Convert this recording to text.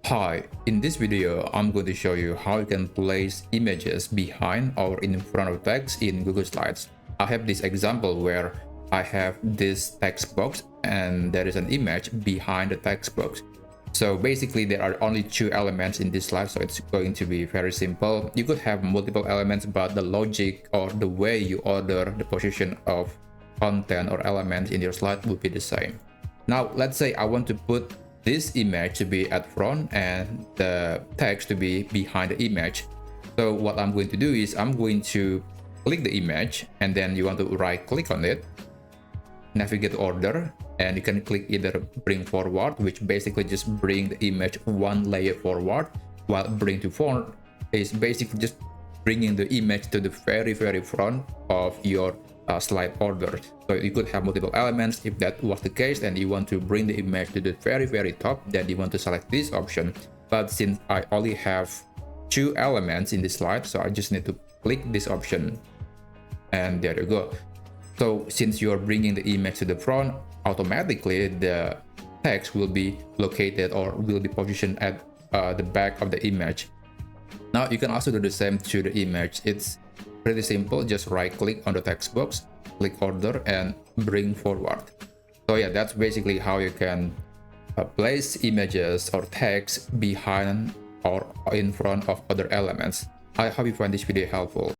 Hi, in this video, I'm going to show you how you can place images behind or in front of text in Google Slides. I have this example where I have this text box and there is an image behind the text box. So basically there are only two elements in this slide, so it's going to be very simple. You could have multiple elements, but the logic or the way you order the position of content or elements in your slide will be the same. Now, let's say I want to put this image to be at front and the text to be behind the image. So what I'm going to do is I'm going to click the image and then you want to right click on it, navigate order, and you can click either bring forward, which basically just bring the image one layer forward, while bring to front is basically just bringing the image to the very front of your slide order. So you could have multiple elements. If that was the case and you want to bring the image to the very top, then you want to select this option. But since I only have two elements in this slide, so I just need to click this option, and there you go. So since you are bringing the image to the front, automatically the text will be located or will be positioned at the back of the image. Now you can also do the same to the image. It's pretty simple. Just right click on the text box, click order, and bring forward. So yeah, that's basically how you can place images or text behind or in front of other elements. I hope you find this video helpful.